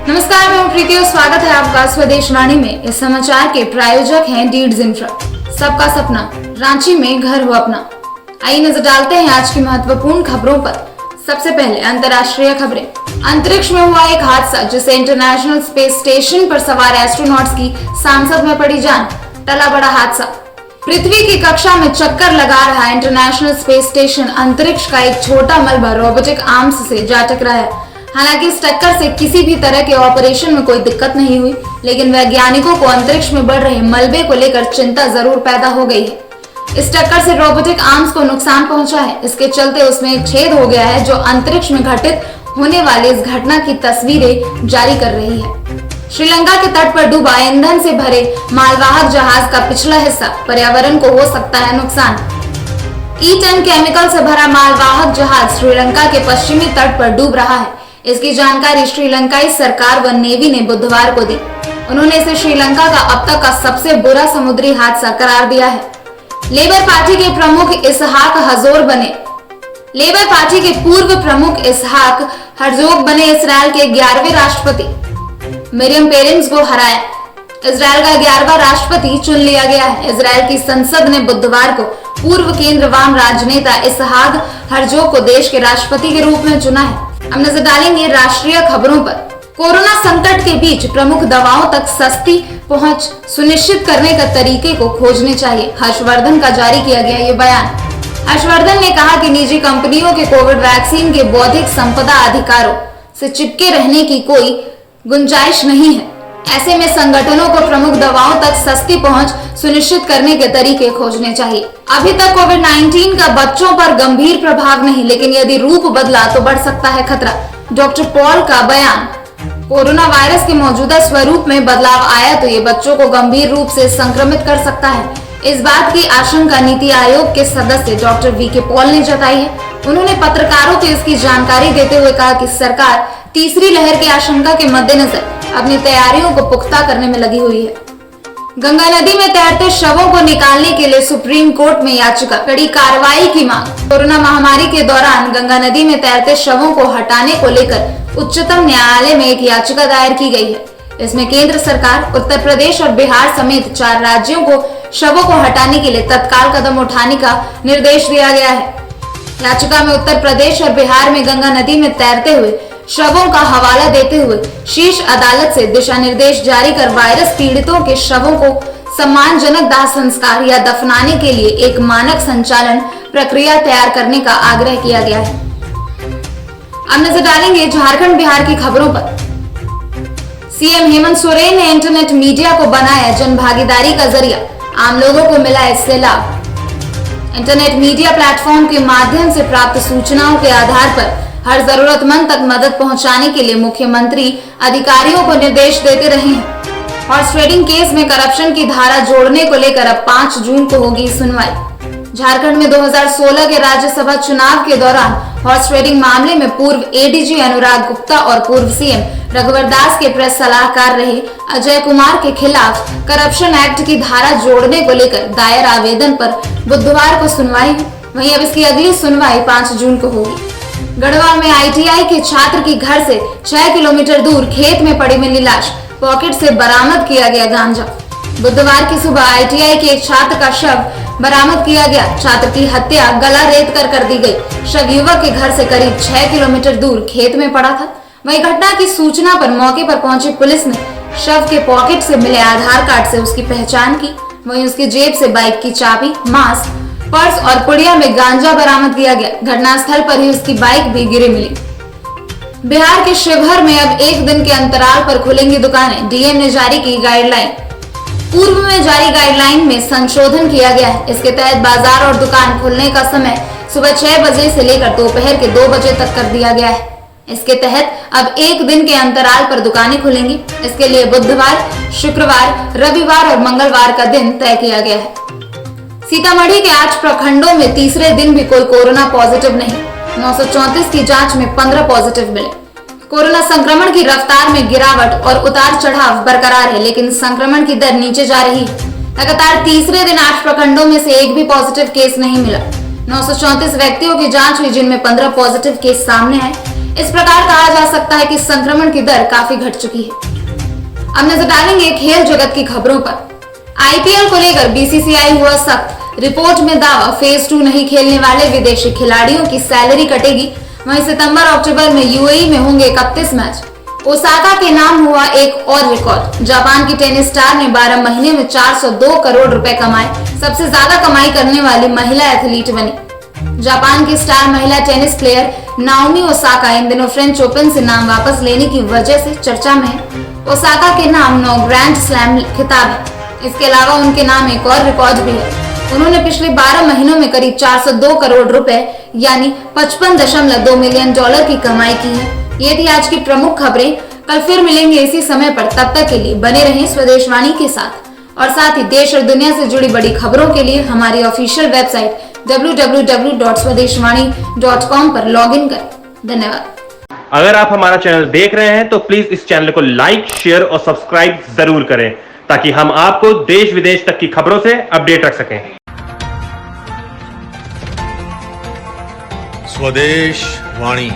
नमस्कार, मैं प्रीति और स्वागत है आपका स्वदेश वाणी में। इस समाचार के प्रायोजक हैं डीड्स इंफ्रा। सबका सपना, रांची में घर हो अपना। आइए नजर डालते हैं आज की महत्वपूर्ण खबरों पर। सबसे पहले अंतर्राष्ट्रीय खबरें। अंतरिक्ष में हुआ एक हादसा जिससे इंटरनेशनल स्पेस स्टेशन पर सवार एस्ट्रोनॉट्स की सांसद में पड़ी जान। टला बड़ा हादसा। पृथ्वी की कक्षा में चक्कर लगा रहा इंटरनेशनल स्पेस स्टेशन अंतरिक्ष का एक छोटा मलबा रोबोटिक आर्म्स से जा टकराया। हालांकि इस टक्कर से किसी भी तरह के ऑपरेशन में कोई दिक्कत नहीं हुई, लेकिन वैज्ञानिकों को अंतरिक्ष में बढ़ रहे मलबे को लेकर चिंता जरूर पैदा हो गई है। इस टक्कर से रोबोटिक आर्म्स को नुकसान पहुंचा है। इसके चलते उसमें एक छेद हो गया है जो अंतरिक्ष में घटित होने वाली इस घटना की तस्वीरें जारी कर रही है। श्रीलंका के तट पर डूबा ईंधन से भरे मालवाहक जहाज का पिछला हिस्सा, पर्यावरण को हो सकता है नुकसान। E10 केमिकल से भरा मालवाहक जहाज श्रीलंका के पश्चिमी तट पर डूब रहा है। इसकी जानकारी श्रीलंकाई सरकार व नेवी ने बुधवार को दी। उन्होंने इसे श्रीलंका का अब तक का सबसे बुरा समुद्री हादसा करार दिया है। लेबर पार्टी के प्रमुख इसहाक हजोर बने लेबर पार्टी के पूर्व प्रमुख इसहाक हर्जोग बने इसराइल के 11वें राष्ट्रपति। मिरियम पेरेंस को हराया। इसराइल का 11वां राष्ट्रपति चुन लिया गया है। इसराइल की संसद ने बुधवार को पूर्व केंद्र वाम राजनेता इसहाक हर्जोग को देश के राष्ट्रपति के रूप में चुना है। अब नजर डालेंगे राष्ट्रीय खबरों पर। कोरोना संकट के बीच प्रमुख दवाओं तक सस्ती पहुंच सुनिश्चित करने का तरीके को खोजने चाहिए। हर्षवर्धन का जारी किया गया ये बयान। हर्षवर्धन ने कहा कि निजी कंपनियों के कोविड वैक्सीन के बौद्धिक संपदा अधिकारों से चिपके रहने की कोई गुंजाइश नहीं है। ऐसे में संगठनों को प्रमुख दवाओं तक सस्ती पहुंच सुनिश्चित करने के तरीके खोजने चाहिए। अभी तक कोविड-19 का बच्चों पर गंभीर प्रभाव नहीं, लेकिन यदि रूप बदला तो बढ़ सकता है खतरा। डॉक्टर पॉल का बयान। कोरोना वायरस के मौजूदा स्वरूप में बदलाव आया तो ये बच्चों को गंभीर रूप से संक्रमित कर सकता है। इस बात की आशंका नीति आयोग के सदस्य डॉक्टर वी.के. पॉल ने जताई है। उन्होंने पत्रकारों को इसकी जानकारी देते हुए कहा कि सरकार तीसरी लहर की आशंका के मद्देनजर अपनी तैयारियों को पुख्ता करने में लगी हुई है। गंगा नदी में तैरते शवों को निकालने के लिए सुप्रीम कोर्ट में याचिका, कड़ी कार्रवाई की मांग। कोरोना महामारी के दौरान गंगा नदी में तैरते शवों को हटाने को लेकर उच्चतम न्यायालय में एक याचिका दायर की गई है। इसमें केंद्र सरकार, उत्तर प्रदेश और बिहार समेत 4 राज्यों को शवों को हटाने के लिए तत्काल कदम उठाने का निर्देश दिया गया है। याचिका में उत्तर प्रदेश और बिहार में गंगा नदी में तैरते हुए शवों का हवाला देते हुए शीर्ष अदालत से दिशा निर्देश जारी कर वायरस पीड़ितों के शवों को सम्मानजनक दाह संस्कार या दफनाने के लिए एक मानक संचालन प्रक्रिया तैयार करने का आग्रह किया गया है। अब नजर डालेंगे झारखंड बिहार की खबरों पर। सीएम हेमंत सोरेन ने इंटरनेट मीडिया को बनाया जन भागीदारी का जरिया, आम लोगों को मिला इससे लाभ। इंटरनेट मीडिया प्लेटफॉर्म के माध्यम से प्राप्त सूचनाओं के आधार पर हर जरूरतमंद तक मदद पहुंचाने के लिए मुख्यमंत्री अधिकारियों को निर्देश देते रहे हैं। हॉर्स ट्रेडिंग केस में करप्शन की धारा जोड़ने को लेकर अब 5 जून को होगी सुनवाई। झारखंड में 2016 के राज्यसभा चुनाव के दौरान हॉर्स ट्रेडिंग मामले में पूर्व एडीजी अनुराग गुप्ता और पूर्व सीएम रघुवर दास के प्रेस सलाहकार रहे अजय कुमार के खिलाफ करप्शन एक्ट की धारा जोड़ने को लेकर दायर आवेदन पर बुधवार को सुनवाई हुई। वहीं अब इसकी अगली सुनवाई 5 जून को होगी। गढ़वा में आईटीआई के छात्र की घर से 6 किलोमीटर दूर खेत में पड़ी मिली लाश, पॉकेट से बरामद किया गया गांजा। बुधवार की सुबह आईटीआई के एक छात्र का शव बरामद किया गया। छात्र की हत्या गला रेत कर दी गई। शव युवक के घर से करीब 6 किलोमीटर दूर खेत में पड़ा था। वहीं घटना की सूचना पर मौके पर पहुंची पुलिस ने शव के पॉकेट से मिले आधार कार्ड से उसकी पहचान की। वहीं उसकी जेब से बाइक की चाबी, मास्क, पर्स और पुड़िया में गांजा बरामद किया गया। घटनास्थल पर ही उसकी बाइक भी गिरी मिली। बिहार के शिवहर में अब 1 दिन के अंतराल पर खुलेंगी दुकानें। डीएम ने जारी की गाइडलाइन। पूर्व में जारी गाइडलाइन में संशोधन किया गया है। इसके तहत बाजार और दुकान खुलने का समय सुबह 6 बजे से लेकर दोपहर के 2 बजे तक कर दिया गया है। इसके तहत अब 1 दिन के अंतराल पर दुकानें खुलेंगी। इसके लिए बुधवार, शुक्रवार, रविवार और मंगलवार का दिन तय किया गया है। सीतामढ़ी के 8 प्रखंडों में तीसरे दिन भी कोई कोरोना पॉजिटिव नहीं। 934 की जांच में 15 पॉजिटिव मिले। कोरोना संक्रमण की रफ्तार में गिरावट और उतार चढ़ाव बरकरार है, लेकिन संक्रमण की दर नीचे जा रही है। लगातार तीसरे दिन 8 प्रखंडों में से एक भी पॉजिटिव केस नहीं मिला। 934 व्यक्तियों की जांच हुई, जिनमें 15 पॉजिटिव केस सामने आए। इस प्रकार कहा जा सकता है कि संक्रमण की दर काफी घट चुकी है। अब नजर डालेंगे खेल जगत की खबरों पर। आईपीएल को लेकर बीसीसीआई हुआ सख्त। रिपोर्ट में दावा, फेज 2 नहीं खेलने वाले विदेशी खिलाड़ियों की सैलरी कटेगी। वहीं सितंबर अक्टूबर में यूएई में होंगे 31 मैच। ओसाका के नाम हुआ एक और रिकॉर्ड। जापान की टेनिस स्टार ने 12 महीने में 402 करोड़ रुपए कमाए। सबसे ज्यादा कमाई करने वाली महिला एथलीट बनी। जापान की स्टार महिला टेनिस प्लेयर नाओमी ओसाका इन दिनों फ्रेंच ओपन से नाम वापस लेने की वजह से चर्चा में है। ओसाका के नाम 9 ग्रैंड स्लैम खिताब है। इसके अलावा उनके नाम एक और रिकॉर्ड भी है। उन्होंने पिछले 12 महीनों में करीब 402 करोड़ रुपए यानी $55.2 मिलियन की कमाई की है। ये थी आज की प्रमुख खबरें। कल फिर मिलेंगे इसी समय पर। तब तक के लिए बने रहें स्वदेशवाणी के साथ और साथ ही देश और दुनिया से जुड़ी बड़ी खबरों के लिए हमारी ऑफिशियल वेबसाइट www.swadeshwani.com पर लॉगिन करें। धन्यवाद। अगर आप हमारा चैनल देख रहे हैं तो प्लीज इस चैनल को लाइक, शेयर और सब्सक्राइब जरूर करें ताकि हम आपको देश विदेश तक की खबरों से अपडेट रख सकें। स्वदेश वाणी।